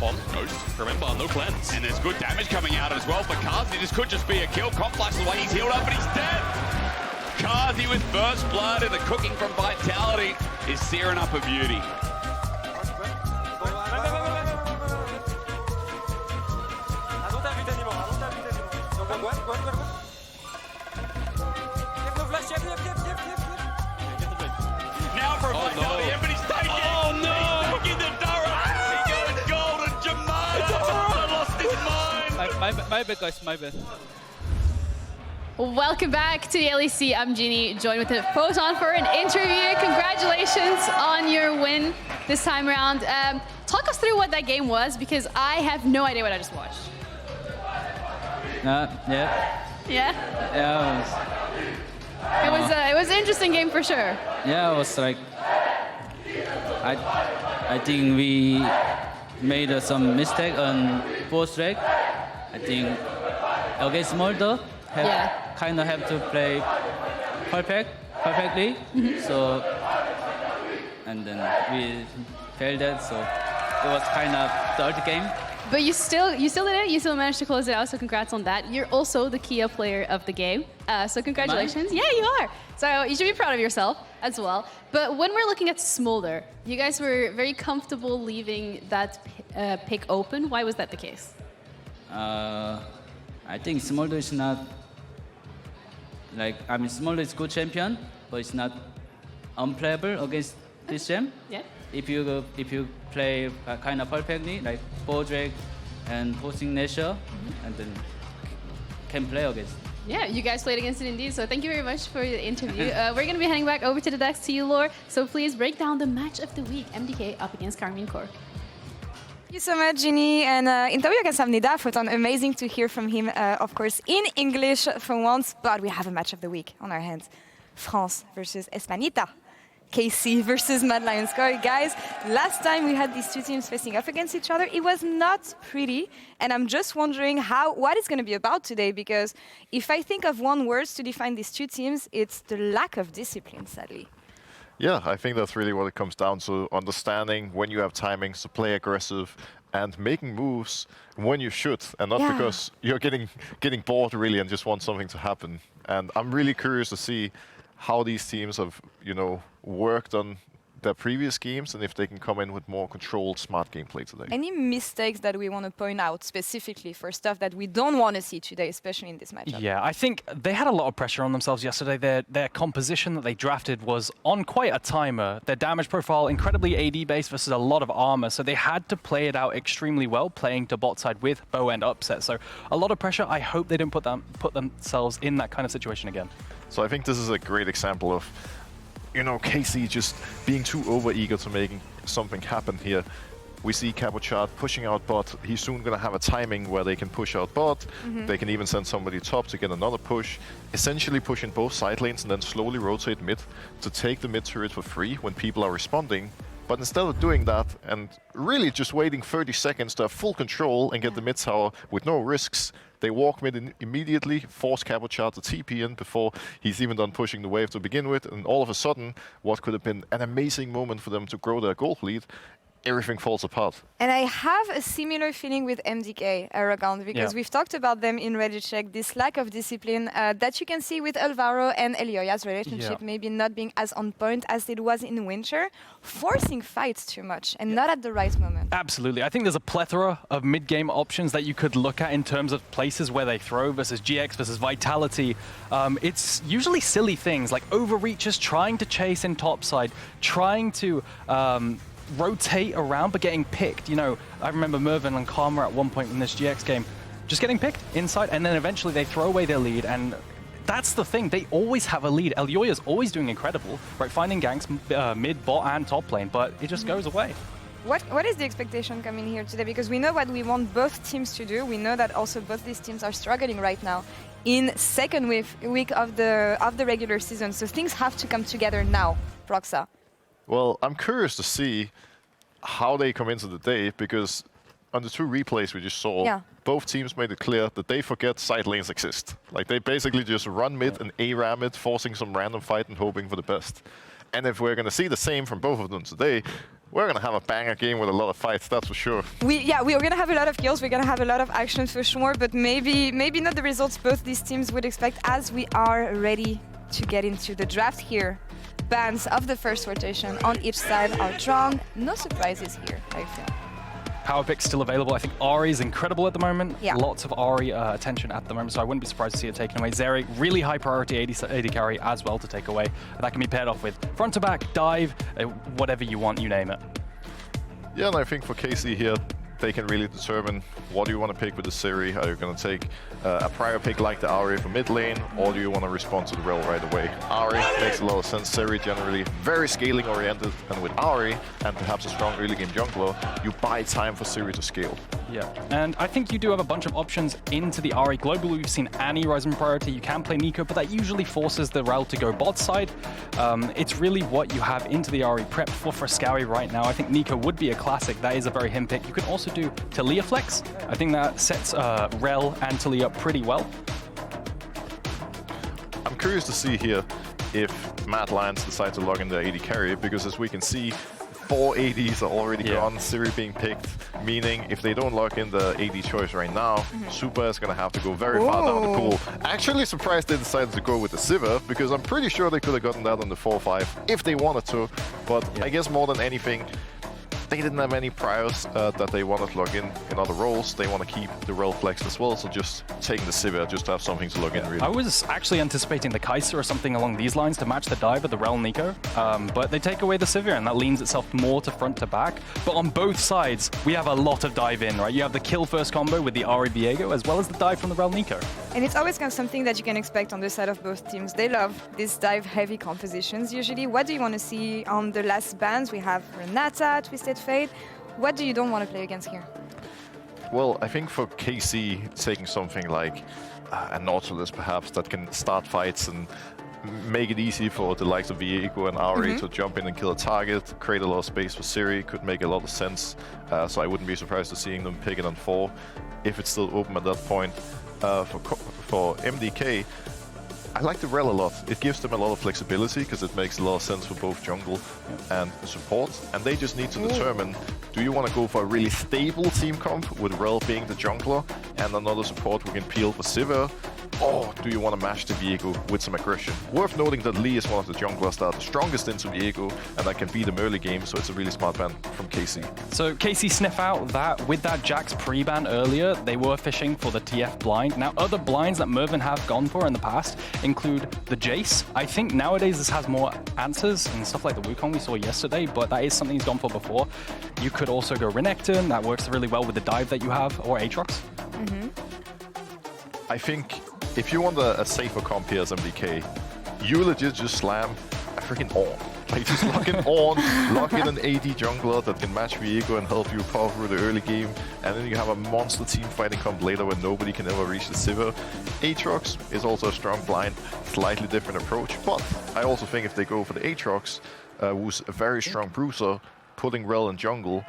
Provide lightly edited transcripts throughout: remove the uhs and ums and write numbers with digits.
on Ghost. Remember, no cleanse. And there's good damage coming out as well for Kazi. This could just be a kill. Complex the way he's healed up, but he's dead. Kazi with burst blood and the cooking from Vitality is searing up a beauty. Now for a Vitality, everybody's taking. Oh no! He's taking the Durham. He goes gold and Jamada lost his mind. My bad, guys, my bad. Welcome back to the LEC. I'm Ginny, joined with the Photon for an interview. Congratulations on your win this time around. Talk us through what that game was, because I have no idea what I just watched. Yeah. Yeah? Yeah, It was an interesting game for sure. it was like I think we made some mistake on both track. I think against Moldo kind of have to play perfectly. So and then we failed that. So it was kind of third game. But you still did it. You still managed to close it out. So congrats on that. You're also the Kia player of the game. So congratulations. Yeah, you are. So you should be proud of yourself as well. But when we're looking at Smolder, you guys were very comfortable leaving that pick open. Why was that the case? I think Smolder is not Smolder is good champion, but it's not unplayable against this champ. Yeah. If you play kind of perfectly, like Bodrek and Hosting Nature, and then can play against. Yeah, you guys played against it indeed. So thank you very much for the interview. We're going to be heading back over to the decks to you, Laure. So please break down the match of the week, MDK up against Karmine Corp. Thank you so much, Ginny. And interview 감사합니다. Photon, amazing to hear from him, of course, in English for once. But we have a match of the week on our hands. France versus Espanita. KC versus Mad Lions Core. Guys, last time we had these two teams facing up against each other, it was not pretty. And I'm just wondering what it's going to be about today, because if I think of one word to define these two teams, it's the lack of discipline, sadly. Yeah, I think that's really what it comes down to, understanding when you have timings to play aggressive and making moves when you should, and not because you're getting bored really and just want something to happen. And I'm really curious to see how these teams have, worked on their previous games and if they can come in with more controlled, smart gameplay today. Any mistakes that we want to point out specifically for stuff that we don't want to see today, especially in this matchup? Yeah, I think they had a lot of pressure on themselves yesterday. Their composition that they drafted was on quite a timer. Their damage profile incredibly AD-based versus a lot of armor, so they had to play it out extremely well, playing to bot side with bow and upset. So a lot of pressure. I hope they don't put themselves in that kind of situation again. So I think this is a great example of KC just being too over-eager to making something happen here. We see Cabochard pushing out bot. He's soon going to have a timing where they can push out bot. They can even send somebody top to get another push. Essentially pushing both side lanes and then slowly rotate mid to take the mid turret for free when people are responding. But instead of doing that and really just waiting 30 seconds to have full control and get the mid tower with no risks, they walk mid immediately, force Cabochard to TP in before he's even done pushing the wave to begin with, and all of a sudden, what could have been an amazing moment for them to grow their gold lead, everything falls apart. And I have a similar feeling with MDK, Eragon, because we've talked about them in Reddit Check, this lack of discipline that you can see with Alvaro and Elyoya's relationship maybe not being as on point as it was in Winter, forcing fights too much and not at the right moment. Absolutely. I think there's a plethora of mid-game options that you could look at in terms of places where they throw versus GX versus Vitality. It's usually silly things like overreaches, trying to chase in topside, trying to rotate around but getting picked. I remember Myrwn and Karma at one point in this GX game just getting picked inside, and then eventually they throw away their lead, and that's the thing. They always have a lead. Elyoya's always doing incredible, right? Finding ganks mid, bot, and top lane, but it just goes away. What is the expectation coming here today? Because we know what we want both teams to do. We know that also both these teams are struggling right now in second week of the regular season. So things have to come together now, Broxah. Well, I'm curious to see how they come into the day, because on the two replays we just saw, both teams made it clear that they forget side lanes exist. Like, they basically just run mid and A-ram it, forcing some random fight and hoping for the best. And if we're going to see the same from both of them today, We're going to have a banger game with a lot of fights, that's for sure. We're going to have a lot of kills, we're going to have a lot of action for sure, but maybe not the results both these teams would expect as we are ready to get into the draft here. Bans of the first rotation on each side are drawn. No surprises here, I feel. Power pick still available. I think Ahri is incredible at the moment. Yeah. Lots of Ahri attention at the moment, so I wouldn't be surprised to see it taken away. Zeri, really high priority AD carry as well to take away. That can be paired off with front to back, dive, whatever you want, you name it. Yeah, and I think for KC here, they can really determine what do you want to pick with the Zeri. Are you going to take a prior pick like the Ahri for mid lane, or do you want to respond to the Rell right away? Ahri makes a lot of sense. Zeri generally very scaling oriented, and with Ahri and perhaps a strong early game jungler, you buy time for Zeri to scale. Yeah, and I think you do have a bunch of options into the Ahri. Globally, we've seen Annie rise in priority. You can play Neeko, but that usually forces the Rell to go bot side. It's really what you have into the Ahri prep for Fresskowy right now. I think Neeko would be a classic. That is a very him pick. You can also do Taliyah flex. I think that sets Rell and Taliyah up pretty well. I'm curious to see here if Mad Lions decide to log in the AD carry, because as we can see, 4 ADs are already gone, Zeri being picked, meaning if they don't lock in the AD choice right now, Supa is going to have to go very far down the pool. Actually surprised they decided to go with the Sivir, because I'm pretty sure they could have gotten that on the 4-5 if they wanted to, but I guess more than anything, they didn't have any priors that they wanted to log in other roles. They want to keep the Rell flexed as well, so just taking the Sivir just to have something to log in, really. I was actually anticipating the Kai'Sa or something along these lines to match the dive of the Rell Neeko, but they take away the Sivir, and that leans itself more to front to back. But on both sides, we have a lot of dive in, right? You have the kill first combo with the Ahri Viego, as well as the dive from the Rell Neeko. And it's always kind of something that you can expect on the side of both teams. They love these dive-heavy compositions, usually. What do you want to see on the last bans? We have Renata, Twisted Fate. What do you don't want to play against here? Well, I think for KC, taking something like a Nautilus, perhaps, that can start fights and make it easy for the likes of Viego and Ahri to jump in and kill a target, create a lot of space for Zeri, could make a lot of sense. So I wouldn't be surprised to seeing them pick it on 4, if it's still open at that point. For MDK, I like the Rell a lot. It gives them a lot of flexibility because it makes a lot of sense for both jungle and support. And they just need to determine, do you want to go for a really stable team comp with Rell being the jungler and another support who can peel for Sivir? Or do you want to mash the Viego with some aggression? Worth noting that Lee is one of the junglers that are the strongest into Viego and that can beat him early game, so it's a really smart ban from KC. So KC sniff out that with that Jax pre-ban earlier, they were fishing for the TF blind. Now other blinds that Myrwn have gone for in the past include the Jace. I think nowadays this has more answers and stuff like the Wukong we saw yesterday, but that is something he's gone for before. You could also go Renekton, that works really well with the dive that you have, or Aatrox. I think if you want a safer comp here as MDK, you legit just slam a freaking on. Like just lock in on, lock in an AD jungler that can match Viego and help you power through the early game, and then you have a monster team fighting comp later when nobody can ever reach the Sivir. Aatrox is also a strong blind, slightly different approach, but I also think if they go for the Aatrox, who's a very strong bruiser, putting Rell in jungle,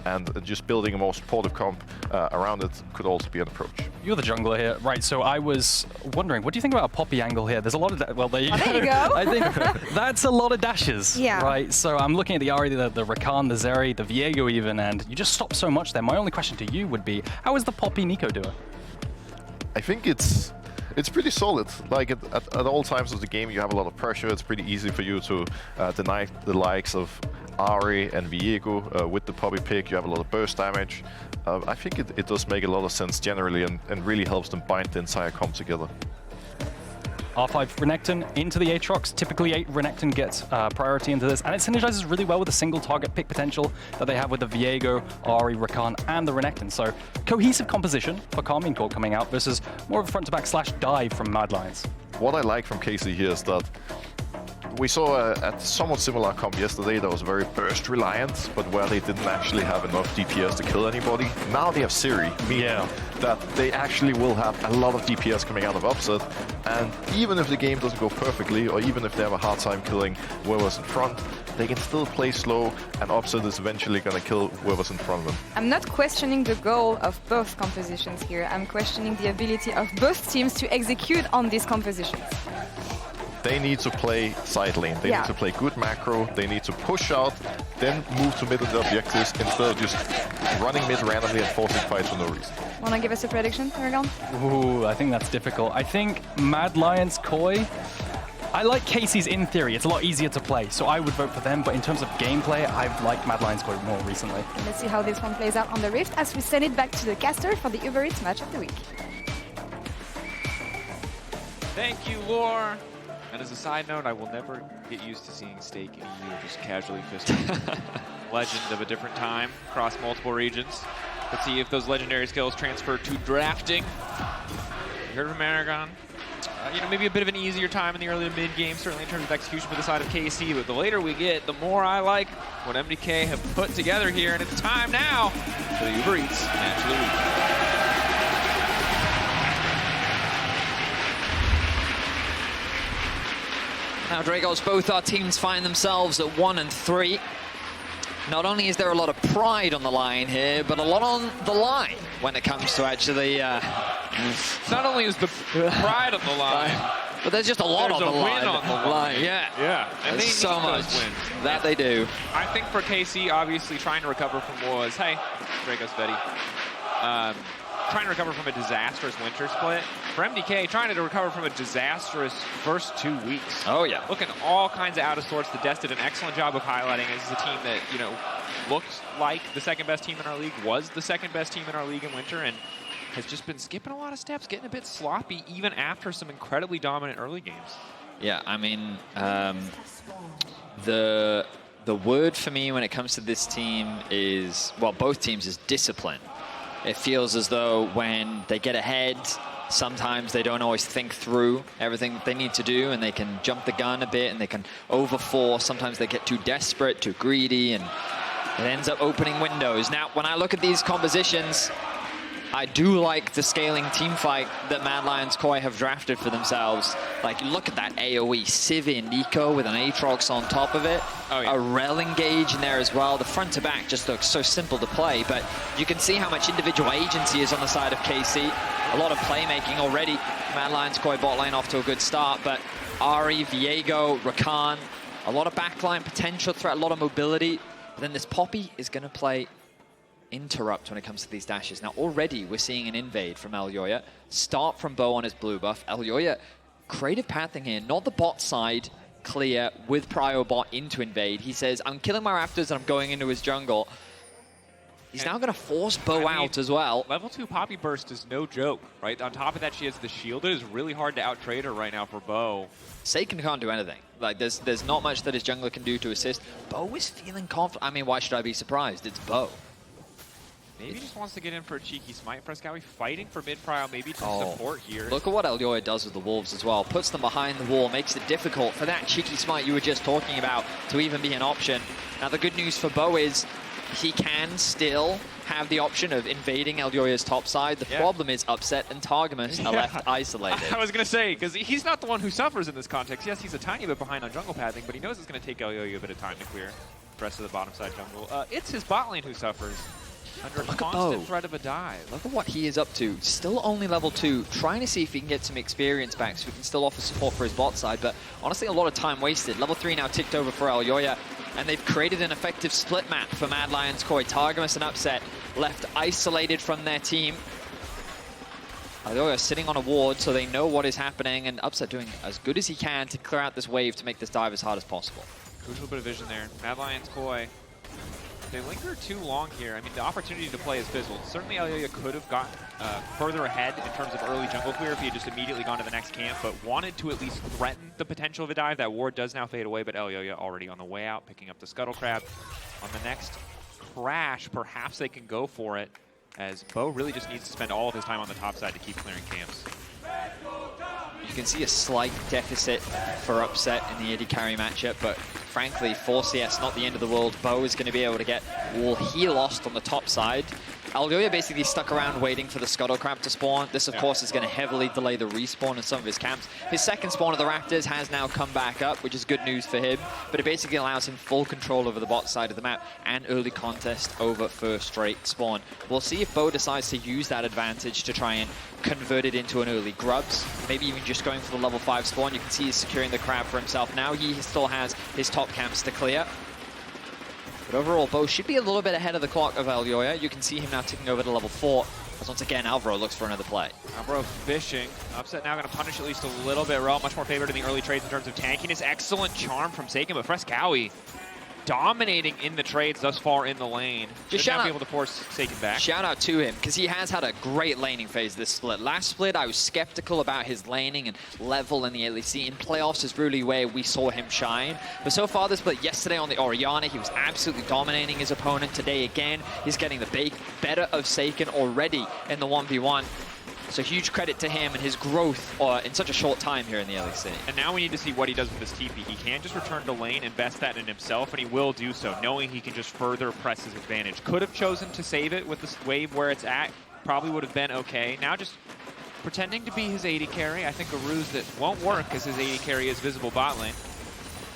and just building a more supportive comp around it could also be an approach. You're the jungler here, right? So I was wondering, what do you think about a Poppy angle here? There's a lot of, well, there you go. There you go. I think that's a lot of dashes, right? So I'm looking at the Ahri, the Rakan, the Zeri, the Viego even, and you just stop so much there. My only question to you would be, how is the Poppy Neeko doing? I think it's pretty solid. Like at all times of the game, you have a lot of pressure. It's pretty easy for you to deny the likes of Ahri and Viego with the Poppy pick. You have a lot of burst damage. I think it does make a lot of sense generally and really helps them bind the entire comp together. R5 Renekton into the Aatrox. Typically Renekton gets priority into this, and it synergizes really well with the single target pick potential that they have with the Viego, Ahri, Rakan, and the Renekton. So cohesive composition for Karmine Corp coming out versus more of a front to back / dive from Mad Lions. What I like from KC here is that we saw a somewhat similar comp yesterday that was very burst reliant, but where they didn't actually have enough DPS to kill anybody. Now they have Zeri, meaning that they actually will have a lot of DPS coming out of upset, and even if the game doesn't go perfectly, or even if they have a hard time killing whoever's in front, they can still play slow, and upset is eventually going to kill whoever's in front of them. I'm not questioning the goal of both compositions here. I'm questioning the ability of both teams to execute on these compositions. they need to play side lane. They need to play good macro. They need to push out, then move to middle objectives instead of just running mid randomly and forcing fights for no reason. Want to give us a prediction, Eragon? Ooh, I think that's difficult. I think Mad Lions Koi. I like Casey's in theory. It's a lot easier to play, so I would vote for them. But in terms of gameplay, I've liked Mad Lions Koi more recently. Let's see how this one plays out on the Rift as we send it back to the caster for the Uber Eats match of the week. Thank you, Laure. And as a side note, I will never get used to seeing Steak and you just casually fisting. Legend of a different time across multiple regions. Let's see if those legendary skills transfer to drafting. You heard from Eragon. You know, maybe a bit of an easier time in the early to mid game, certainly in terms of execution for the side of KC, but the later we get, the more I like what MDK have put together here, and it's time now for the Uber Eats match of the week. Now, Dragos, both our teams find themselves at 1 and 3. Not only is there a lot of pride on the line here, but a lot on the line when it comes to actually... Not only is the pride on the line, but there's just a lot on the line. There's a win on the line. Yeah. And there's so much that they do. I think for KC, obviously trying to recover from was, hey, Dragos Vetti, trying to recover from a disastrous winter split. For MDK, trying to recover from a disastrous first 2 weeks. Oh, yeah. Looking all kinds of out of sorts. The Des did an excellent job of highlighting. This is a team that, you know, looked like the second best team in our league, was the second best team in our league in winter, and has just been skipping a lot of steps, getting a bit sloppy, even after some incredibly dominant early games. Yeah, I mean, the word for me when it comes to this team is, well, both teams, is discipline. It feels as though when they get ahead, sometimes they don't always think through everything that they need to do, and they can jump the gun a bit, and they can overforce. Sometimes they get too desperate, too greedy, and it ends up opening windows. Now, when I look at these compositions, I do like the scaling team fight that Mad Lions Koi have drafted for themselves. Like, look at that AoE. Sivir, Neeko with an Aatrox on top of it. Oh, yeah. A Rell engage in there as well. The front to back just looks so simple to play, but you can see how much individual agency is on the side of KC. A lot of playmaking already. Mad Lions Koi bot lane off to a good start, but Ahri, Viego, Rakan, a lot of backline potential threat, a lot of mobility. But then this Poppy is going to play interrupt when it comes to these dashes. Now already we're seeing an invade from Elyoya. Start from Bo on his blue buff. Elyoya, creative pathing here, not the bot side clear with Prio bot into invade. He says, I'm killing my Raptors and I'm going into his jungle. He's now going to force Bo out as well. Level 2 Poppy Burst is no joke, right? On top of that, she has the shield. It is really hard to out-trade her right now for Bo. Saken can't do anything. Like, there's not much that his jungler can do to assist. Bo is feeling confident. I mean, why should I be surprised? It's Bo. Maybe he just wants to get in for a cheeky smite. Fresskowy fighting for mid-prio, maybe to support here. Look at what Elyoya does with the Wolves as well. Puts them behind the wall, makes it difficult for that cheeky smite you were just talking about to even be an option. Now the good news for Bo is he can still have the option of invading Elyoya's top side. The problem is Upset and Targamas are left isolated. I was going to say, because he's not the one who suffers in this context. Yes, he's a tiny bit behind on jungle pathing, but he knows it's going to take Elyoya a bit of time to clear the rest of the bottom side jungle. It's his bot lane who suffers under constant threat of a dive. Look at what he is up to. Still only level 2, trying to see if he can get some experience back so he can still offer support for his bot side, but honestly a lot of time wasted. Level 3 now ticked over for Elyoya, and they've created an effective split map for Mad Lions Koi. Targamas and Upset left isolated from their team. Elyoya sitting on a ward so they know what is happening, and Upset doing as good as he can to clear out this wave to make this dive as hard as possible. Crucial bit of vision there. Mad Lions Koi. They linger too long here. I mean, the opportunity to play is fizzled. Certainly Elyoya could have got further ahead in terms of early jungle clear if he had just immediately gone to the next camp, but wanted to at least threaten the potential of a dive. That ward does now fade away, but Elyoya already on the way out, picking up the Scuttle Crab. On the next crash, perhaps they can go for it, as Bo really just needs to spend all of his time on the top side to keep clearing camps. You can see a slight deficit for Upset in the AD carry matchup, but frankly, 4 CS, not the end of the world. Bo is going to be able to get all he lost on the top side. Elyoya basically stuck around waiting for the Scuttle Crab to spawn. This, of course, is going to heavily delay the respawn in some of his camps. His second spawn of the Raptors has now come back up, which is good news for him, but it basically allows him full control over the bot side of the map and early contest over first straight spawn. We'll see if Bo decides to use that advantage to try and convert it into an early grubs, maybe even just going for the level 5 spawn. You can see he's securing the crab for himself now. He still has his top camps to clear. But overall, Bo should be a little bit ahead of the clock of Elyoya. You can see him now ticking over to level 4, as once again, Alvaro looks for another play. Alvaro fishing. Upset now going to punish at least a little bit. Rell much more favored in the early trades in terms of tankiness. Excellent charm from Saken, but Fresskowy dominating in the trades thus far in the lane. Just should shout not out, be able to force Saken back. Shout out to him, because he has had a great laning phase this split. Last split, I was skeptical about his laning and level in the LEC. In playoffs is really where we saw him shine. But so far this split, yesterday on the Orianna, he was absolutely dominating his opponent. Today again, he's getting the better of Saken already in the 1v1. So huge credit to him and his growth in such a short time here in the LEC. And now we need to see what he does with his TP. He can just return to lane, invest that in himself, and he will do so, knowing he can just further press his advantage. Could have chosen to save it with this wave where it's at. Probably would have been okay. Now just pretending to be his AD carry. I think a ruse that won't work because his AD carry is visible bot lane.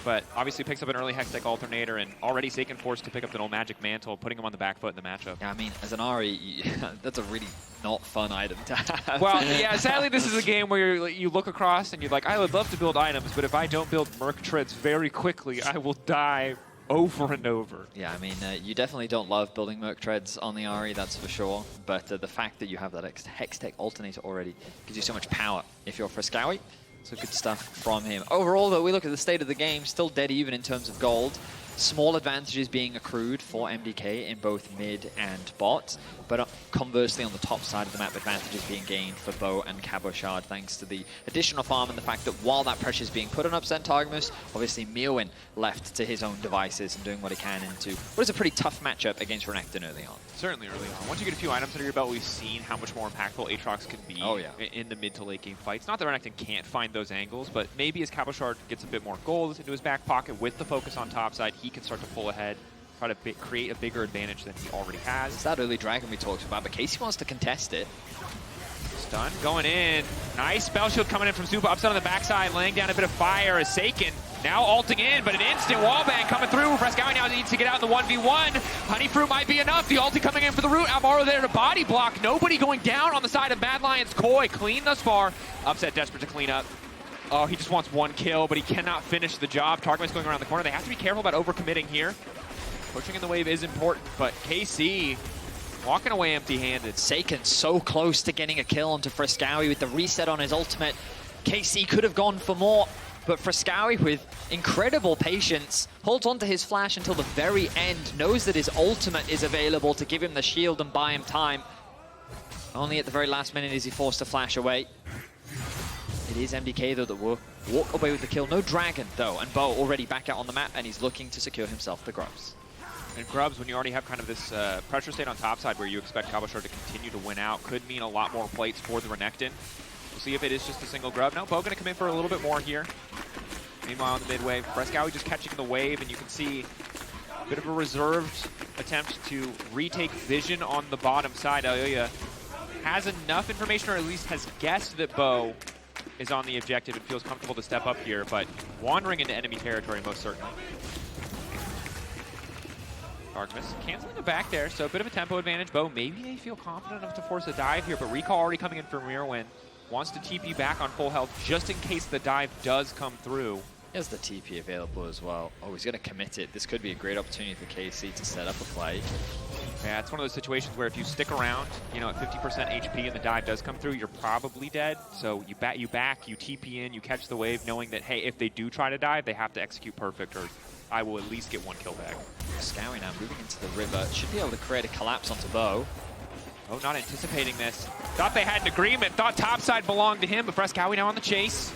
But obviously picks up an early Hextech Alternator, and already Saken forced to pick up the old Magic Mantle, putting him on the back foot in the matchup. Yeah, I mean, as an Ahri, that's a really not fun item to have. Well, yeah, sadly this is a game where you look across and you're like, I would love to build items, but if I don't build Merc Treads very quickly, I will die over and over. Yeah, I mean, you definitely don't love building Merc Treads on the Ahri, that's for sure. But the fact that you have that Hextech Alternator already gives you so much power if you're Fresskowy. So good stuff from him. Overall, though, we look at the state of the game, still dead even in terms of gold. Small advantages being accrued for MDK in both mid and bot, but conversely on the top side of the map, advantages being gained for Bo and Cabochard thanks to the additional farm and the fact that while that pressure is being put on Upset Targamas, obviously Myrwn left to his own devices and doing what he can into what is a pretty tough matchup against Renekton early on. Certainly early on. Once you get a few items under your belt, we've seen how much more impactful Aatrox can be in the mid to late game fights. Not that Renekton can't find those angles, but maybe as Cabochard gets a bit more gold into his back pocket with the focus on top side, he can start to pull ahead, try to create a bigger advantage than he already has. It's that early dragon we talked about, but Casey wants to contest it. Stun going in. Nice spell shield coming in from Supa. Upset on the backside, laying down a bit of fire as Saken now ulting in, but an instant wallbang coming through. Fresskowy now needs to get out in the 1v1. Honeyfruit might be enough. The ulti coming in for the root. Alvaro there to body block. Nobody going down on the side of Mad Lion's Koi. Clean thus far. Upset desperate to clean up. Oh, he just wants one kill, but he cannot finish the job. Targamas going around the corner. They have to be careful about overcommitting here. Pushing in the wave is important, but KC walking away empty-handed. Saken so close to getting a kill onto Fresskowy with the reset on his ultimate. KC could have gone for more, but Fresskowy with incredible patience holds on to his flash until the very end, knows that his ultimate is available to give him the shield and buy him time. Only at the very last minute is he forced to flash away. It is MDK, though, that will walk away with the kill. No dragon, though, and Bo already back out on the map, and he's looking to secure himself the grubs. And grubs, when you already have kind of this pressure state on top side where you expect Cabochard to continue to win out, could mean a lot more plates for the Renekton. We'll see if it is just a single grub. No, Bo going to come in for a little bit more here. Meanwhile, on the mid wave, Fresskowy just catching the wave, and you can see a bit of a reserved attempt to retake vision on the bottom side. Elyoya has enough information, or at least has guessed that Bo is on the objective and feels comfortable to step up here, but wandering into enemy territory most certainly. Targamas canceling it back there, so a bit of a tempo advantage. Bo, maybe they feel confident enough to force a dive here, but Recall already coming in for Myrwn. Wants to TP back on full health just in case the dive does come through. He has the TP available as well. Oh, he's going to commit it. This could be a great opportunity for KC to set up a play. Yeah, it's one of those situations where if you stick around, you know, at 50% HP and the dive does come through, you're probably dead. So you back, you TP in, you catch the wave, knowing that, hey, if they do try to dive, they have to execute perfect, or I will at least get one kill back. Fresskowy now moving into the river. Should be able to create a collapse onto Bo. Oh, not anticipating this. Thought they had an agreement, thought topside belonged to him, but Fresskowy now on the chase.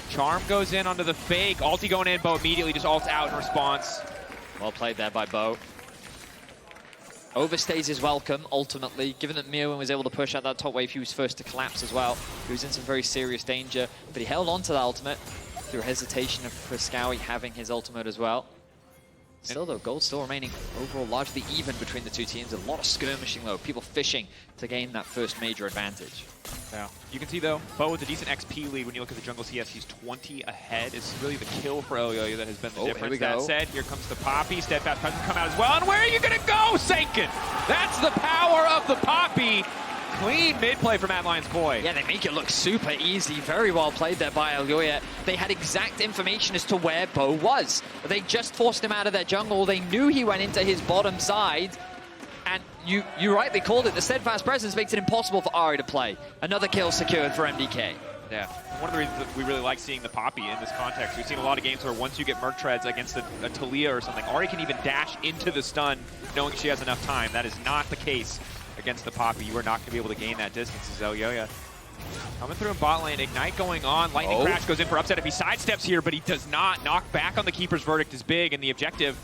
Charm goes in onto the fake. Ulti going in, Bo immediately just ults out in response. Well played there by Bo. Overstays his welcome, ultimately. Given that Myrwn was able to push out that top wave, he was first to collapse as well. He was in some very serious danger, but he held on to the ultimate through hesitation of Fresskowy having his ultimate as well. Still though, gold still remaining overall largely even between the two teams. A lot of skirmishing though, people fishing to gain that first major advantage. Yeah. You can see though, Bo with a decent XP lead when you look at the jungle CS, he's 20 ahead. It's really the kill for Elyoya that has been the difference. Here we That go. said, here comes the Poppy. Steadfast Presence come out as well. And where are you gonna go, Saken? That's the power of the Poppy. Clean mid play from Mad Lions Koi. Yeah, they make it look super easy. Very well played there by Elyoya. They had exact information as to where Bo was. They just forced him out of their jungle. They knew he went into his bottom side. And you rightly called it. The Steadfast Presence makes it impossible for Ahri to play. Another kill secured for MDK. Yeah. One of the reasons that we really like seeing the Poppy in this context, we've seen a lot of games where once you get Merc Treads against a Talia or something, Ahri can even dash into the stun knowing she has enough time. That is not the case against the Poppy. You are not going to be able to gain that distance as Elyoya coming through in bot lane. Ignite going on. Lightning Crash goes in for upset if he sidesteps here, but he does not. Knock back on the Keeper's Verdict is big, and the objective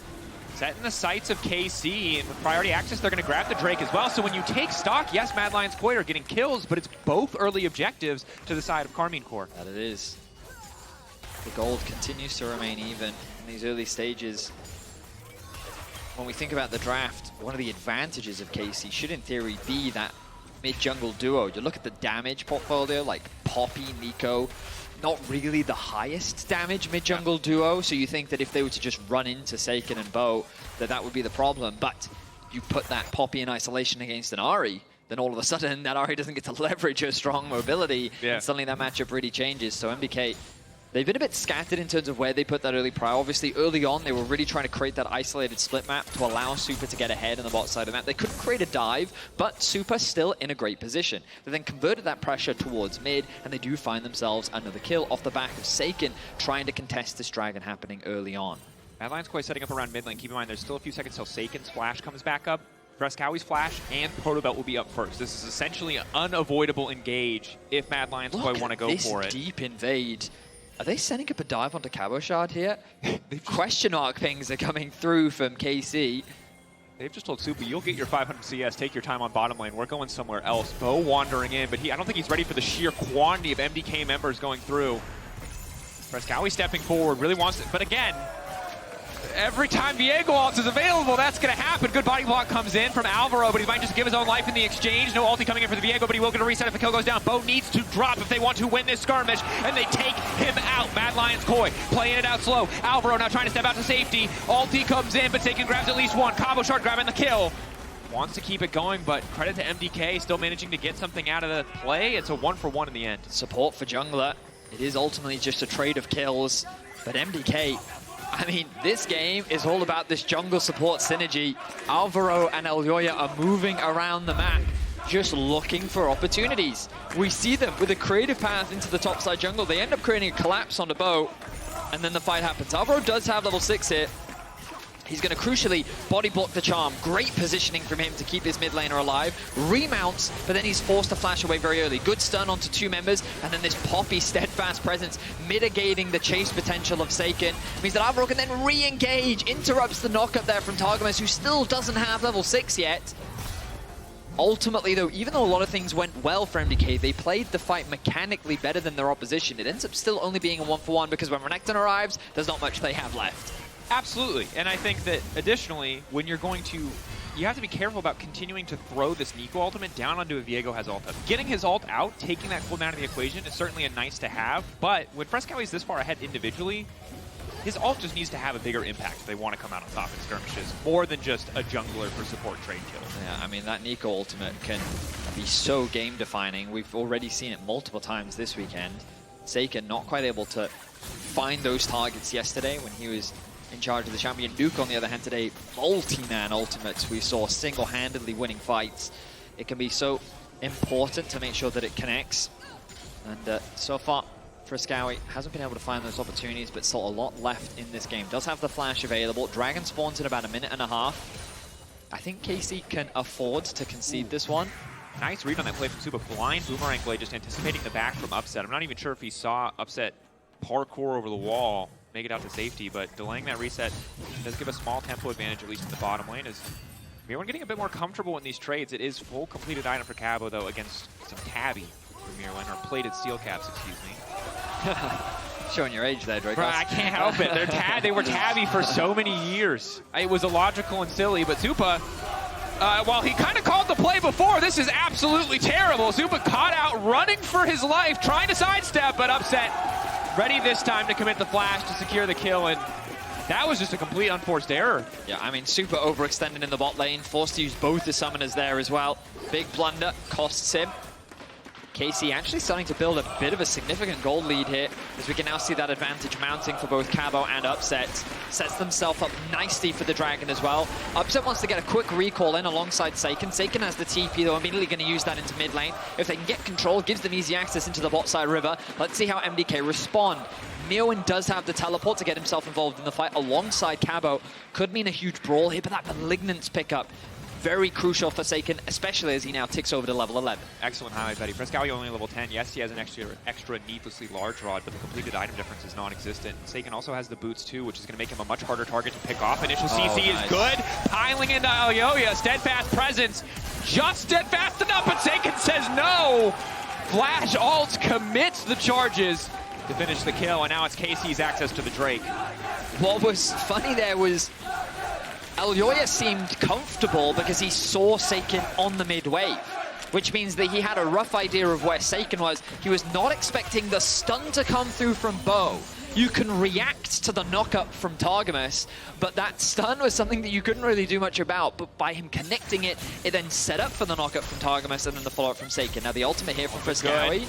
set in the sights of KC. And with priority access, they're going to grab the Drake as well. So when you take stock, yes, Mad Lions Koi are getting kills, but it's both early objectives to the side of Karmine Corp. That it is. The gold continues to remain even in these early stages. When we think about the draft, one of the advantages of KC should in theory be that mid-jungle duo. You look at the damage portfolio, like Poppy, Neeko, not really the highest damage mid-jungle duo, so you think that if they were to just run into Saken and Bo, that would be the problem. But you put that Poppy in isolation against an Ahri, then all of a sudden that Ahri doesn't get to leverage her strong mobility, and suddenly that matchup really changes. So MDK, they've been a bit scattered in terms of where they put that early prio. Obviously, early on, they were really trying to create that isolated split map to allow Supa to get ahead on the bot side of the map. They couldn't create a dive, but Supa still in a great position. They then converted that pressure towards mid, and they do find themselves another kill off the back of Saken trying to contest this dragon happening early on. Mad Lions Koi setting up around mid lane. Keep in mind, there's still a few seconds till Saken's flash comes back up. Fresskowy's flash and Protobelt will be up first. This is essentially an unavoidable engage if Mad Lions Koi want to go for it. Deep invade. Are they setting up a dive onto Cabochard here? Question mark pings are coming through from KC. They've just told Supa, you'll get your 500 CS, take your time on bottom lane. We're going somewhere else. Bo wandering in, but I don't think he's ready for the sheer quantity of MDK members going through. Fresskowy stepping forward, really wants it, but again, every time Viego ult is available, that's going to happen. Good body block comes in from Alvaro, but he might just give his own life in the exchange. No ulti coming in for the Viego, but he will get a reset if the kill goes down. Bo needs to drop if they want to win this skirmish, and they take him out. Mad Lions Koi playing it out slow. Alvaro now trying to step out to safety. Ulti comes in, but Saken grabs at least one. Cabochard grabbing the kill. Wants to keep it going, but credit to MDK, still managing to get something out of the play. It's a 1-for-1 in the end. Support for jungler. It is ultimately just a trade of kills, but MDK, I mean, this game is all about this jungle support synergy. Alvaro and Elyoya are moving around the map, just looking for opportunities. We see them with a creative path into the topside jungle. They end up creating a collapse on the boat, and then the fight happens. Alvaro does have level 6 here. He's going to crucially body block the charm. Great positioning from him to keep his mid laner alive. Remounts, but then he's forced to flash away very early. Good stun onto 2 members, and then this Poppy Steadfast Presence mitigating the chase potential of Saken. Means that Alvaro can then re-engage, interrupts the knockup there from Targamas, who still doesn't have level 6 yet. Ultimately, though, even though a lot of things went well for MDK, they played the fight mechanically better than their opposition. It ends up still only being a 1-for-1 because when Renekton arrives, there's not much they have left. Absolutely, and I think that additionally, when you're going to, you have to be careful about continuing to throw this Neeko ultimate down onto a Viego has ult up. Getting his ult out, taking that cooldown out of the equation is certainly a nice to have, but when Fresskowy's this far ahead individually, his ult just needs to have a bigger impact if they want to come out on top in skirmishes, more than just a jungler for support trade kill. Yeah, I mean, that Neeko ultimate can be so game-defining. We've already seen it multiple times this weekend. Saken not quite able to find those targets yesterday when he was in charge of the champion. Nuke, on the other hand, today, multi-man ultimates. We saw single-handedly winning fights. It can be so important to make sure that it connects. And so far, Fresskowy hasn't been able to find those opportunities, but still a lot left in this game. Does have the flash available. Dragon spawns in about 1.5 minutes. I think KC can afford to concede this one. Nice read on that play from Supa. Blind boomerang play, just anticipating the back from Upset. I'm not even sure if he saw Upset parkour over the wall, make it out to safety, but delaying that reset does give a small tempo advantage, at least in the bottom lane. Is Myrwn getting a bit more comfortable in these trades. It is full completed item for Cabo, though, against some Tabby for Myrwn, or plated steel caps, excuse me. Showing your age there, Drake. Bro, I can't help it. They were tabby for so many years. It was illogical and silly, but Supa, while he kind of called the play before, this is absolutely terrible. Supa caught out, running for his life, trying to sidestep, but upset. Ready this time to commit the flash to secure the kill, and that was just a complete unforced error. Yeah, I mean, Supa overextended in the bot lane, forced to use both the summoners there as well. Big blunder, costs him. KC actually starting to build a bit of a significant gold lead here, as we can now see that advantage mounting for both Cabo and Upset. Sets themselves up nicely for the Dragon as well. Upset wants to get a quick recall in alongside Saken. Saken has the TP, though, immediately going to use that into mid lane. If they can get control, gives them easy access into the bot side river. Let's see how MDK respond. Myrwn does have the teleport to get himself involved in the fight alongside Cabo. Could mean a huge brawl here, but that Malignance pickup, very crucial for Saken, especially as he now ticks over to level 11. Excellent highlight, Betty. Fresskowy only level 10. Yes, he has an extra needlessly large rod, but the completed item difference is non-existent. Saken also has the boots too, which is going to make him a much harder target to pick off. Initial CC is good. Piling into Elyoya. Steadfast presence. Just steadfast enough, but Saken says no. Flash ult commits the charges to finish the kill, and now it's KC's access to the Drake. What was funny there was Elyoya seemed comfortable because he saw Saken on the mid wave, which means that he had a rough idea of where Saken was. He was not expecting the stun to come through from Bo. You can react to the knock-up from Targamas, but that stun was something that you couldn't really do much about. But by him connecting it, it then set up for the knock-up from Targamas and then the follow-up from Saken. Now the ultimate here from Fresskowy.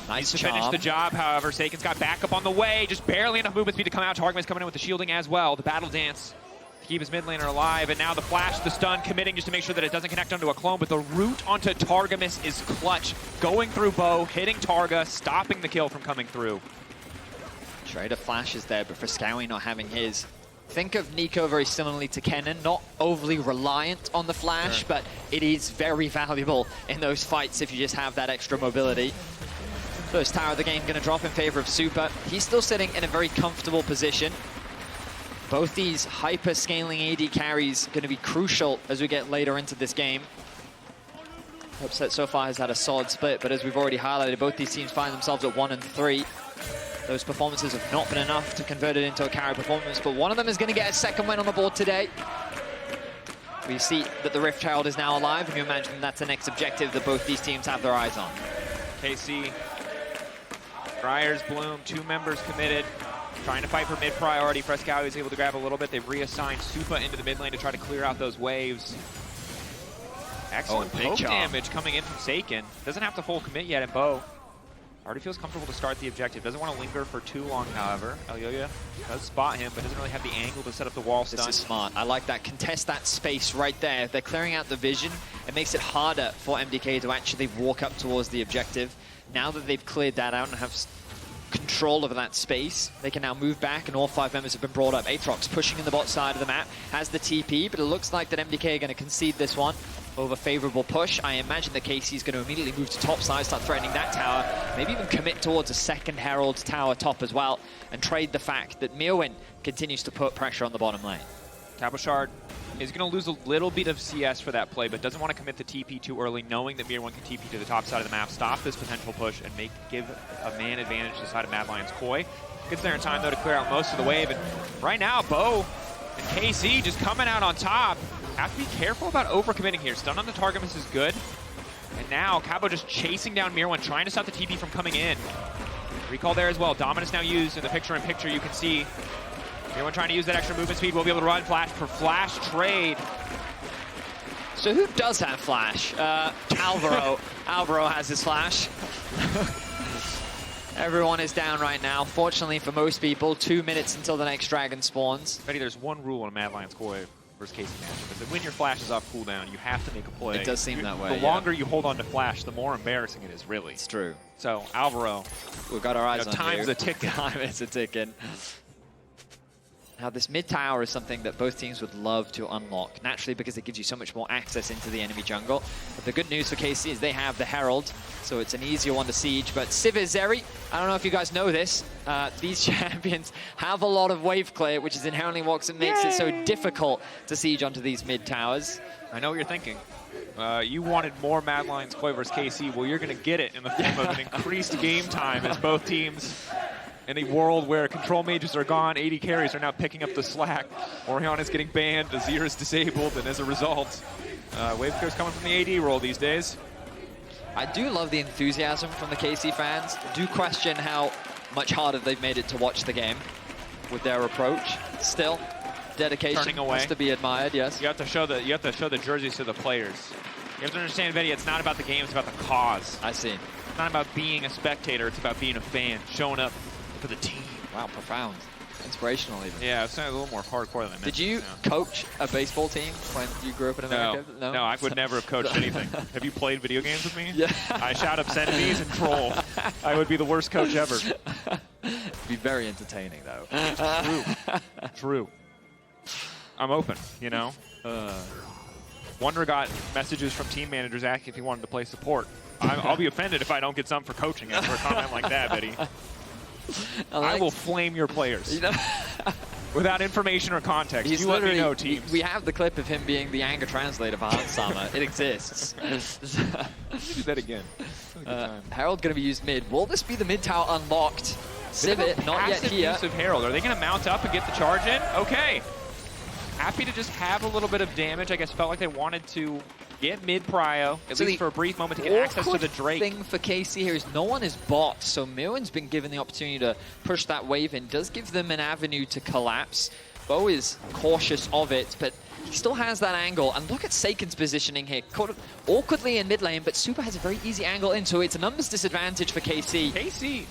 Nice to finish the job, however. Saken's got backup on the way, just barely enough movement speed to come out. Targamas coming in with the shielding as well. The battle dance to keep his mid laner alive, and now the flash, the stun, committing just to make sure that it doesn't connect onto a clone, but the route onto Targamas is clutch. Going through Bo, hitting Targa, stopping the kill from coming through. Trader flashes there, but Fresskowy not having his. Think of Neeko very similarly to Kennen, not overly reliant on the flash, but it is very valuable in those fights if you just have that extra mobility. First tower of the game going to drop in favor of Supa. He's still sitting in a very comfortable position. Both these hyper-scaling AD carries going to be crucial as we get later into this game. Upset so far has had a solid split, but as we've already highlighted, both these teams find themselves at 1 and 3. Those performances have not been enough to convert it into a carry performance, but one of them is going to get a second win on the board today. We see that the Rift Herald is now alive, and you imagine that's the next objective that both these teams have their eyes on. KC, Briar's Bloom, 2 members committed. Trying to fight for mid priority. Fresskowy is able to grab a little bit. They've reassigned Supa into the mid lane to try to clear out those waves. Excellent poke damage coming in from Saken. Doesn't have to full commit yet, and Bo already feels comfortable to start the objective. Doesn't want to linger for too long, however. Elyoya does spot him, but doesn't really have the angle to set up the wall stun. This is smart. I like that. Contest that space right there. If they're clearing out the vision, it makes it harder for MDK to actually walk up towards the objective. Now that they've cleared that out and have control over that space, they can now move back, and all 5 members have been brought up. Aatrox pushing in the bot side of the map, has the TP, but it looks like that MDK are going to concede this one over favorable push. I imagine that KC is going to immediately move to top side, start threatening that tower, maybe even commit towards a second Herald tower top as well, and trade the fact that Myrwn continues to put pressure on the bottom lane. Cabochard is going to lose a little bit of CS for that play, but doesn't want to commit the TP too early, knowing that Myrwn can TP to the top side of the map, stop this potential push, and give a man advantage to the side of Mad Lion's Koi. Gets there in time, though, to clear out most of the wave, and right now, Bo and KC just coming out on top. Have to be careful about overcommitting here. Stun on the Targamas is good, and now Cabo just chasing down Myrwn, trying to stop the TP from coming in. Recall there as well. Dominus now used in the picture-in-picture. You can see Myrwn trying to use that extra movement speed. We'll be able to run flash for flash trade. So who does have flash? Alvaro. Alvaro has his flash. Everyone is down right now. Fortunately for most people, 2 minutes until the next dragon spawns. Betty, there's one rule in a Mad Lion's Koi versus KC matchup, is that when your flash is off cooldown, you have to make a play. It does seem that way. The longer you hold on to flash, the more embarrassing it is, really. It's true. So, Alvaro, we've got our eyes on time's you. a ticking. Time is a ticking. Now, this mid tower is something that both teams would love to unlock, naturally because it gives you so much more access into the enemy jungle. But the good news for KC is they have the Herald, so it's an easier one to siege. But Sivir, Zeri, I don't know if you guys know this, these champions have a lot of wave clear, which is inherently what makes it so difficult to siege onto these mid towers. I know what you're thinking. You wanted more Mad Lion's Koi versus KC. Well, you're going to get it in the form of an increased game time as both teams in a world where control mages are gone, AD carries are now picking up the slack. Orion is getting banned, Azir is disabled, and as a result, Waveco's coming from the AD role these days. I do love the enthusiasm from the KC fans. Do question how much harder they've made it to watch the game with their approach. Still, dedication Turning away. has to be admired. Yes. You have to show the jerseys to the players. You have to understand, Vinny, it's not about the game, it's about the cause. I see. It's not about being a spectator, it's about being a fan, showing up for the team. Wow, profound. Inspirational even. Yeah, it's a little more hardcore than I meant. Did you coach a baseball team when you grew up in America? No, I would never have coached anything. Have you played video games with me? Yeah. I shout obscenities and troll. I would be the worst coach ever. It'd be very entertaining, though. True. I'm open, you know? Wonder got messages from team managers asking if he wanted to play support. I'll be offended if I don't get some for coaching after a comment like that, Betty. I will flame your players. Without information or context. He's you let me know, teams. We have the clip of him being the anger translator for Handsama. It exists. Do that again. Herald going to be used mid. Will this be the mid tower unlocked? Sivir not yet here. Use of Herald. Are they going to mount up and get the charge in? Okay. Happy to just have a little bit of damage. I guess felt like they wanted to get mid prio, at least for a brief moment, to get access to the Drake. The thing for KC here is no one is bot, so Myrwn's been given the opportunity to push that wave in. Does give them an avenue to collapse. Bo is cautious of it, but he still has that angle. And look at Saken's positioning here. Caught awkwardly in mid lane, but Supa has a very easy angle in, so it's a numbers disadvantage for KC. KC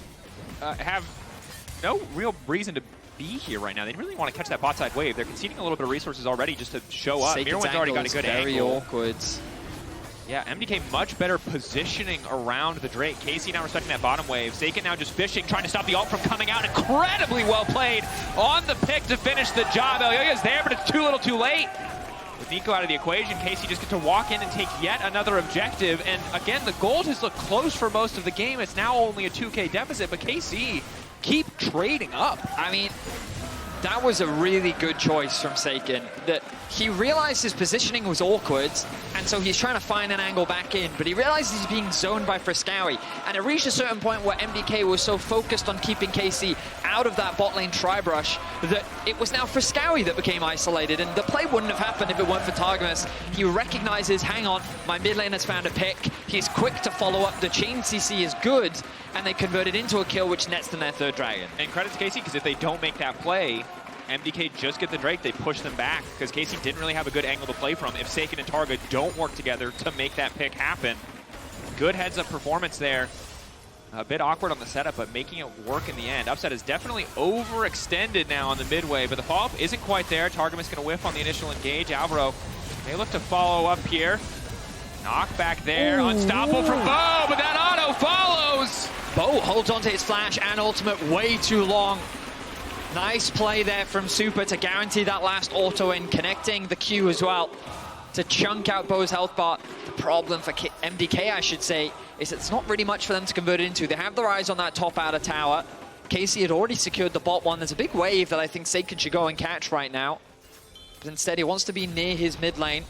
have no real reason to be here right now. They really want to catch that bot side wave. They're conceding a little bit of resources already just to show up. Myrwn's already got a good very angle. Awkward. Yeah, MDK much better positioning around the Drake. KC now respecting that bottom wave. Saken now just fishing, trying to stop the ult from coming out. Incredibly well played on the pick to finish the job. Elyoya is there, but it's too little too late. With Neeko out of the equation, KC just get to walk in and take yet another objective. And again, the gold has looked close for most of the game. It's now only a 2K deficit, but KC keep trading up. I mean, that was a really good choice from Saken. That he realized his positioning was awkward, and so he's trying to find an angle back in, but he realizes he's being zoned by Fresskowy. And it reached a certain point where MDK was so focused on keeping KC out of that bot lane tri-brush that it was now Fresskowy that became isolated, and the play wouldn't have happened if it weren't for Targamas. He recognizes, hang on, my mid lane has found a pick. He's quick to follow up. The chain CC is good, and they convert it into a kill, which nets them their third dragon. And credit to KC, because if they don't make that play, MDK just get the Drake, they push them back, because KC didn't really have a good angle to play from if Saken and Targa don't work together to make that pick happen. Good heads-up performance there. A bit awkward on the setup, but making it work in the end. Upset is definitely overextended now on the midway, but the follow-up isn't quite there. Targamas going to whiff on the initial engage. Alvaro, they look to follow up here. Knock back there, unstoppable from Bo, but that auto follows! Bo holds onto his flash and ultimate way too long. Nice play there from Supa to guarantee that last auto in, connecting the Q as well to chunk out Bo's health bar. The problem for MDK, I should say, is it's not really much for them to convert it into. They have their eyes on that top outer tower. KC had already secured the bot one. There's a big wave that I think Saken should go and catch right now. But instead, he wants to be near his mid lane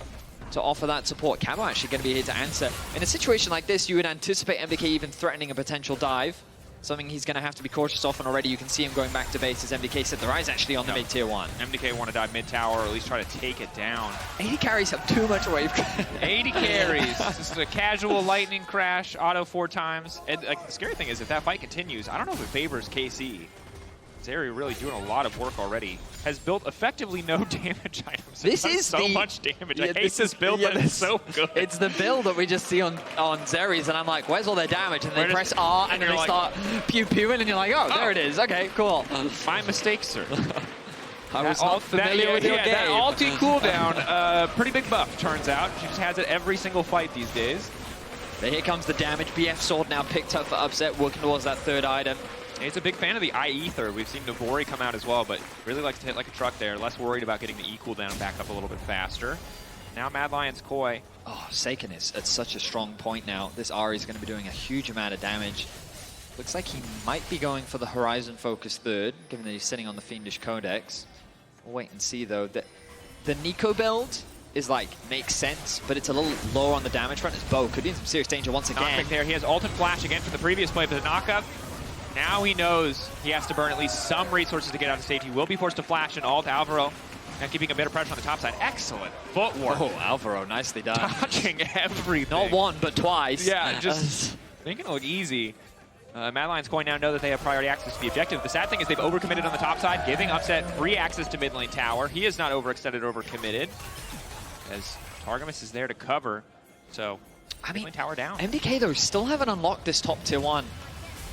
to offer that support. Cabo actually going to be here to answer. In a situation like this, you would anticipate MDK even threatening a potential dive. Something he's going to have to be cautious of, and already you can see him going back to base as MDK set their eyes actually on the mid tier 1. MDK want to dive mid tower, or at least try to take it down. 80 carries have too much wave. 80 carries. This is a casual lightning crash, auto 4 times. And like, the scary thing is, if that fight continues, I don't know if it favors KC. Zeri really doing a lot of work already. Has built effectively no damage items. This is so much damage. I hate this build, but it's so good. It's the build that we just see on Zeri's, and I'm like, where's all their damage? And they press R, and then they start pew-pewing, and you're like, oh, there it is. Okay, cool. My mistake, sir. I was not familiar with your game. That ulti cooldown, pretty big buff, turns out. She just has it every single fight these days. So here comes the damage. BF Sword now picked up for Upset, working towards that third item. He's a big fan of the Aether. We've seen Navori come out as well, but really likes to hit like a truck there. Less worried about getting the E cooldown back up a little bit faster. Now Mad Lion's Koi. Oh, Saken is at such a strong point now. This Ahri is going to be doing a huge amount of damage. Looks like he might be going for the Horizon focus third, given that he's sitting on the Fiendish Codex. We'll wait and see, though. The Neeko build is like, makes sense, but it's a little lower on the damage front. His Bo could be in some serious danger once again. Knockback there. He has ult and flash again from the previous play, but the knockup Now he knows he has to burn at least some resources to get out of safety. He will be forced to flash and ult. Alvaro now keeping a bit of pressure on the top side. Excellent footwork. Oh, Alvaro, nicely done. Touching everything. Not one, but twice. Yeah, just making it look easy. Mad Lions going now know that they have priority access to the objective. The sad thing is they've overcommitted on the top side, giving Upset free access to mid lane tower. He is not overextended, overcommitted, as Targamas is there to cover. So, mid lane tower down. MDK, though, still haven't unlocked this top tier 1.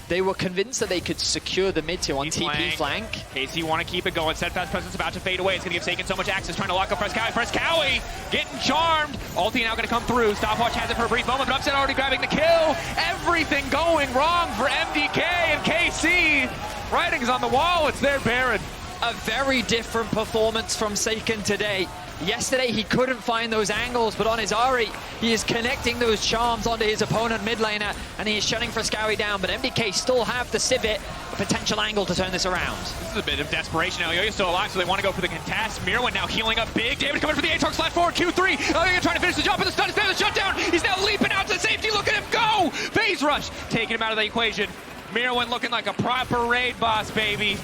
They were convinced that they could secure the mid tier 1 TP flank. KC want to keep it going. Steadfast presence about to fade away. It's going to give Saken so much access, trying to lock up Fresskowy. Fresskowy getting charmed. Ulti now going to come through. Stopwatch has it for a brief moment, but Upset already grabbing the kill. Everything going wrong for MDK and KC. Writing's on the wall. It's their Baron. A very different performance from Saken today. Yesterday he couldn't find those angles, but on his Ahri, he is connecting those charms onto his opponent mid laner, and he is shutting Fresskowy down, but MDK still have the Sivir, a potential angle to turn this around. This is a bit of desperation. Elyoya's still alive, so they want to go for the contest. Myrwn now healing up big. Damage coming for the Aatrox flat forward, Q3. Elyoya trying to finish the job, but the stun is there, the shutdown. He's now leaping out to safety. Look at him go! Phase rush, taking him out of the equation. Myrwn looking like a proper raid boss, baby.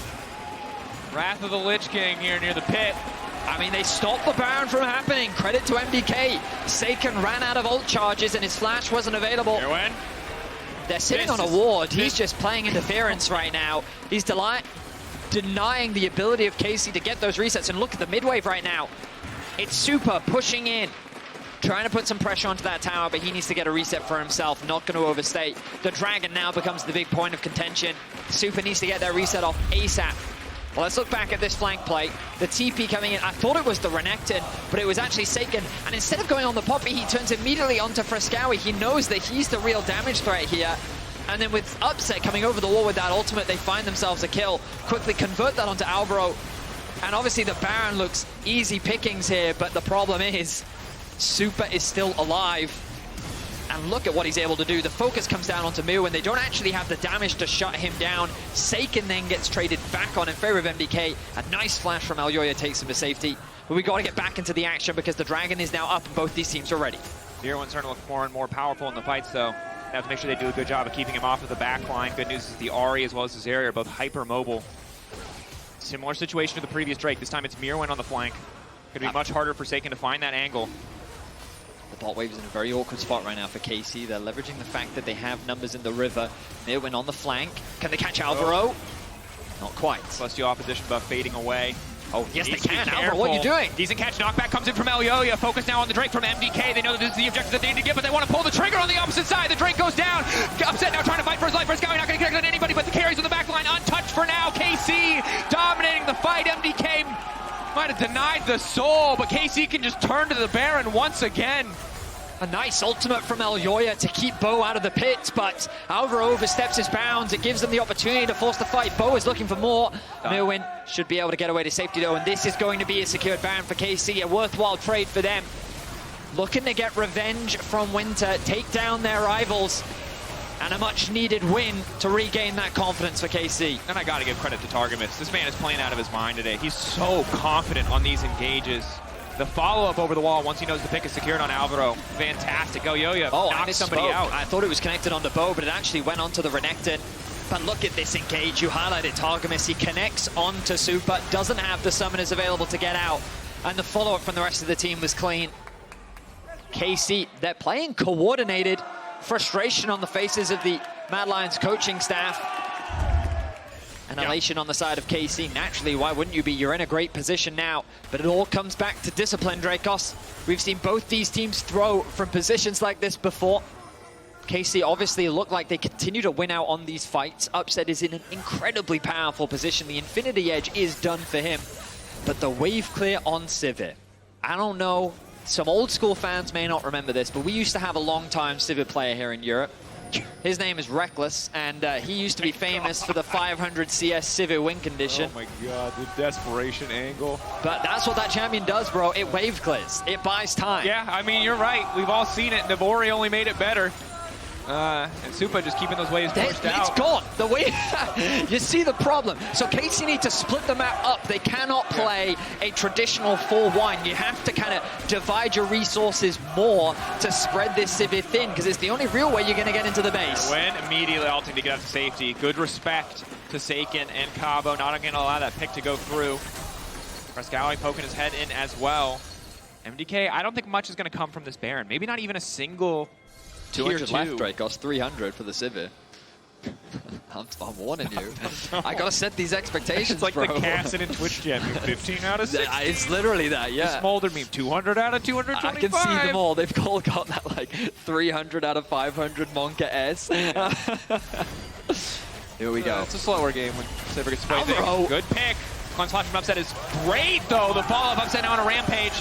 Wrath of the Lich King here near the pit. I mean, they stopped the Baron from happening. Credit to MDK. Saken ran out of ult charges and his flash wasn't available. Myrwn. They're sitting on a ward. He's just playing interference right now. He's denying the ability of KC to get those resets. And look at the mid wave right now. It's Supa pushing in, trying to put some pressure onto that tower, but he needs to get a reset for himself, not going to overstay. The Dragon now becomes the big point of contention. Supa needs to get that reset off ASAP. Well, let's look back at this flank play. The TP coming in, I thought it was the Renekton, but it was actually Saken. And instead of going on the Poppy, he turns immediately onto Fresskowy. He knows that he's the real damage threat here. And then with Upset coming over the wall with that ultimate, they find themselves a kill. Quickly convert that onto Alvaro. And obviously the Baron looks easy pickings here, but the problem is Supa is still alive. And look at what he's able to do. The focus comes down onto Myrwn. They don't actually have the damage to shut him down. Saken then gets traded back on in favor of MDK. A nice flash from Elyoya takes him to safety. But we got to get back into the action because the Dragon is now up and both these teams are ready. Myrwn's starting to look more and more powerful in the fights, though. They have to make sure they do a good job of keeping him off of the back line. Good news is the Ahri as well as the Zeri are both hyper mobile. Similar situation to the previous Drake. This time it's Myrwn on the flank. Going to be much harder for Saken to find that angle. The bot wave is in a very awkward spot right now for KC. They're leveraging the fact that they have numbers in the river. Myrwn on the flank. Can they catch Alvaro? Not quite. Celestial opposition buff fading away. Oh, yes, they can. Alvaro, what are you doing? Decent catch. Knockback comes in from Elyoya. Focus now on the Drake from MDK. They know that this is the objective that they need to get, but they want to pull the trigger on the opposite side. The Drake goes down. Upset now trying to fight for his life. Fresskowy not going to connect on anybody, but the carries on the back line untouched for now. KC dominating the fight. MDK might have denied the soul, but KC can just turn to the Baron once again. A nice ultimate from Elyoya to keep Bo out of the pit, but Alvaro oversteps his bounds. It gives them the opportunity to force the fight. Bo is looking for more. Myrwn should be able to get away to safety though, and this is going to be a secured Baron for KC, a worthwhile trade for them. Looking to get revenge from Winter, take down their rivals, and a much needed win to regain that confidence for KC. And I got to give credit to Targamas. This man is playing out of his mind today. He's so confident on these engages. The follow-up over the wall once he knows the pick is secured on Alvaro. Fantastic. Elyoya knocked somebody out. I thought it was connected onto Bo, but it actually went onto the Renekton. But look at this engage. You highlighted Targamas. He connects onto Supa, doesn't have the summoners available to get out. And the follow-up from the rest of the team was clean. KC, they're playing coordinated. Frustration on the faces of the Mad Lions coaching staff. And elation on the side of KC. Naturally, why wouldn't you be? You're in a great position now. But it all comes back to discipline, Drakos. We've seen both these teams throw from positions like this before. KC obviously look like they continue to win out on these fights. Upset is in an incredibly powerful position. The Infinity Edge is done for him. But the wave clear on Sivir. I don't know. Some old school fans may not remember this, but we used to have a long-time Sivir player here in Europe. His name is Reckless, and he used to be famous for the 500 CS Sivir win condition. Oh my god, the desperation angle. But that's what that champion does, bro. It wave clears. It buys time. Yeah, I mean, you're right. We've all seen it. Nabori only made it better. And Supa just keeping those waves pushed out. It's gone. The way you see the problem. So KC need to split the map up. They cannot play a traditional 4-1. You have to kind of divide your resources more to spread this Sivir thin, because it's the only real way you're going to get into the base. When immediately ulting to get up to safety. Good respect to Saken and Cabo. Not going to allow that pick to go through. Fresskowy poking his head in as well. MDK, I don't think much is going to come from this Baron. Maybe not even a single 200 left rate costs 300 for the Sivir. I'm warning you. I gotta set these expectations, it's like bro. the Cassid and Twitch Gem. 15 out of 60. It's literally that, yeah. The Smolder meme, 200 out of 225. I can see them all. They've all got that like 300 out of 500 Monka S. Here we go. It's a slower game when Sivir gets played. Alvaro. Good pick. Clown Slash from Upset is great, though. The follow-up Upset now on a rampage.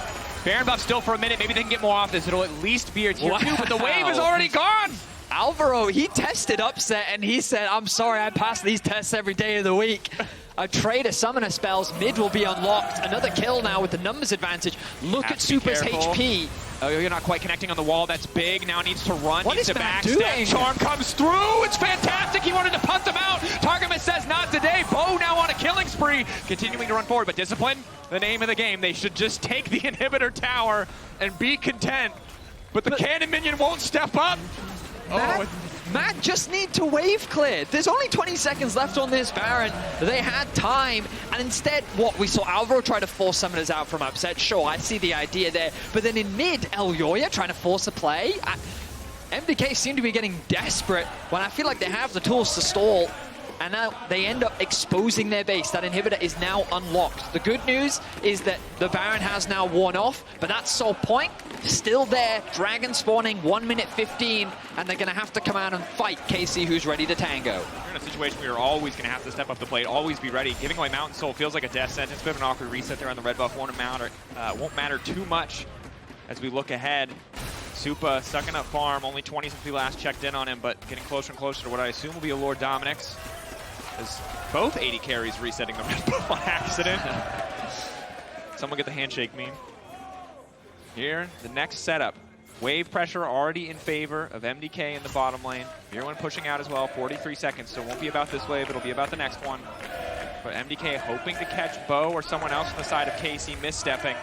Baron buff still for a minute. Maybe they can get more off this. It'll at least be a tier 2, but the wave is already gone. Alvaro, he tested Upset and he said, I'm sorry, I pass these tests every day of the week. A trade of summoner spells, mid will be unlocked. Another kill now with the numbers advantage. Look at Supa's HP. Oh, you're not quite connecting on the wall. That's big. Now needs to run. What needs is to Matt backstep. doing? Charm comes through. It's fantastic. He wanted to punt them out. Targamas says not today. Bo now on a killing spree. Continuing to run forward, but discipline, the name of the game. They should just take the inhibitor tower and be content. But the cannon minion won't step up. Matt just need to wave clear. There's only 20 seconds left on this Baron. They had time, and instead, what we saw Alvaro try to force summoners out from Upset. Sure, I see the idea there, but then in mid, Elyoya trying to force a play. MDK seem to be getting desperate when I feel like they have the tools to stall. And now they end up exposing their base. That inhibitor is now unlocked. The good news is that the Baron has now worn off, but that Soul Point still there. Dragon spawning 1 minute 15, and they're going to have to come out and fight KC, who's ready to tango. You're in a situation where you're always going to have to step up the plate, always be ready. Giving away Mountain Soul feels like a death sentence. Bit of an awkward reset there on the red buff. Won't matter too much as we look ahead. Supa sucking up farm, only 20 since we last checked in on him, but getting closer and closer to what I assume will be a Laure Dominix. As both 80 carries resetting the red buff on accident. Someone get the handshake meme. Here, the next setup. Wave pressure already in favor of MDK in the bottom lane. Myrwn pushing out as well, 43 seconds, so it won't be about this wave, it'll be about the next one. But MDK hoping to catch Bo or someone else on the side of KC misstepping.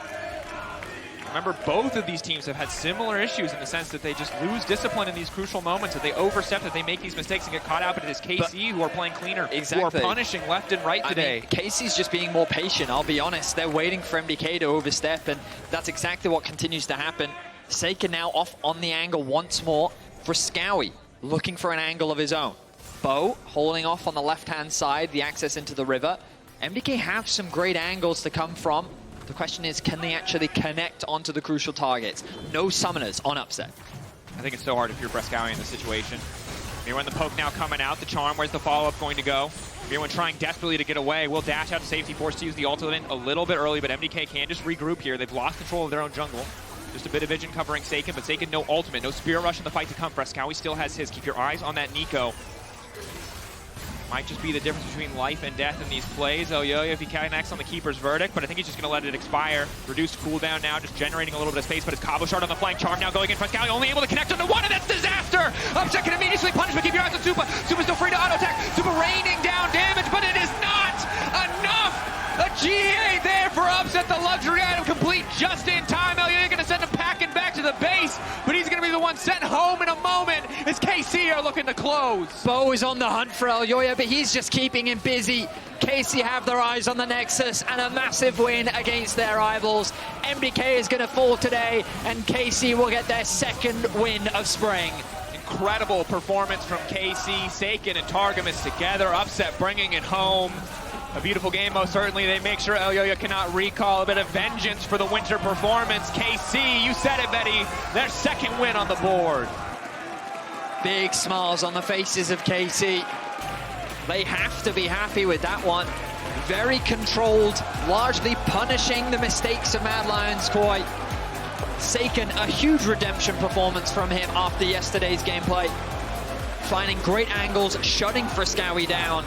Remember, both of these teams have had similar issues in the sense that they just lose discipline in these crucial moments, that they overstep, that they make these mistakes and get caught out, but it is KC who are playing cleaner, who are punishing left and right today. I mean, KC's just being more patient, I'll be honest. They're waiting for MDK to overstep, and that's exactly what continues to happen. Saken now off on the angle once more. Fresskowy looking for an angle of his own. Bo holding off on the left-hand side, the access into the river. MDK have some great angles to come from. The question is, can they actually connect onto the crucial targets? No summoners on Upset. I think it's so hard if you're Fresskowy in this situation. Myrwn the poke now coming out. The charm, where's the follow-up going to go? Myrwn trying desperately to get away. Will dash out to safety, forced to use the ultimate a little bit early, but MDK can just regroup here. They've lost control of their own jungle. Just a bit of vision covering Saken, but Saken no ultimate, no spirit rush in the fight to come. Fresskowy still has his. Keep your eyes on that Neeko. Might just be the difference between life and death in these plays. Elyoya, if he connects on the keeper's verdict, but I think he's just going to let it expire. Reduced cooldown now, just generating a little bit of space, but it's Cabochard on the flank. Charm now going in. Fresskowy only able to connect on the one, and that's disaster! Upset can immediately punish, but keep your eyes on Supa. Supa's still free to auto-attack. Supa raining down damage, but it is not enough! A GA there for Upset, the luxury item complete just in time. Elyoya going to send him packing back to the base, but he's going to be the one sent home in a moment as KC are looking to close. Bo is on the hunt for Elyoya, but he's just keeping him busy. KC have their eyes on the Nexus, and a massive win against their rivals. MDK is going to fall today, and KC will get their second win of spring. Incredible performance from KC, Saken, and Targamas together. Upset bringing it home. A beautiful game, most certainly. They make sure Elyoya cannot recall. A bit of vengeance for the winter performance. KC, you said it, Betty. Their second win on the board. Big smiles on the faces of KC. They have to be happy with that one. Very controlled, largely punishing the mistakes of Mad Lions Koi. Saken, a huge redemption performance from him after yesterday's gameplay. Finding great angles, shutting Fresskowy down.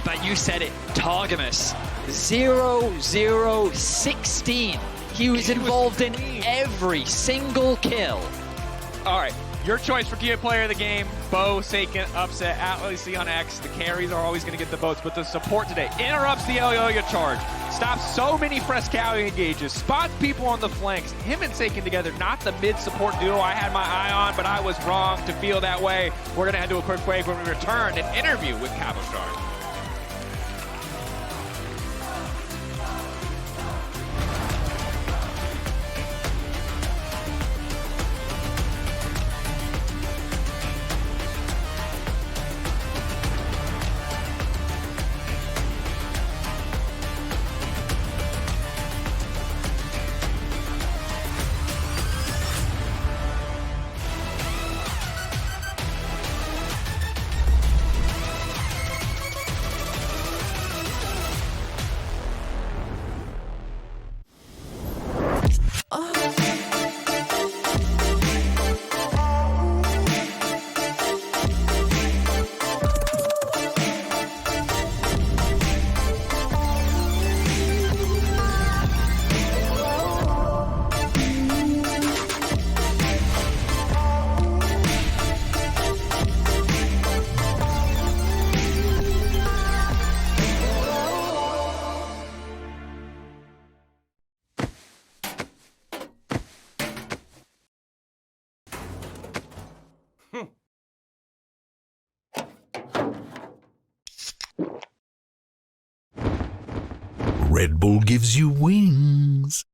But you said it, Targamas, 0-0-16. He was involved in every single kill. All right, Your choice for key player of the game, Bo, Saken, Upset, at LEC on X. The carries are always going to get the votes, but the support today interrupts the Elyoya charge, stops so many Fresskowy engages, spots people on the flanks. Him and Saken together, not the mid-support duo I had my eye on, but I was wrong to feel that way. We're going to head to a quick break when we return an interview with Cabochard. Red Bull gives you wings.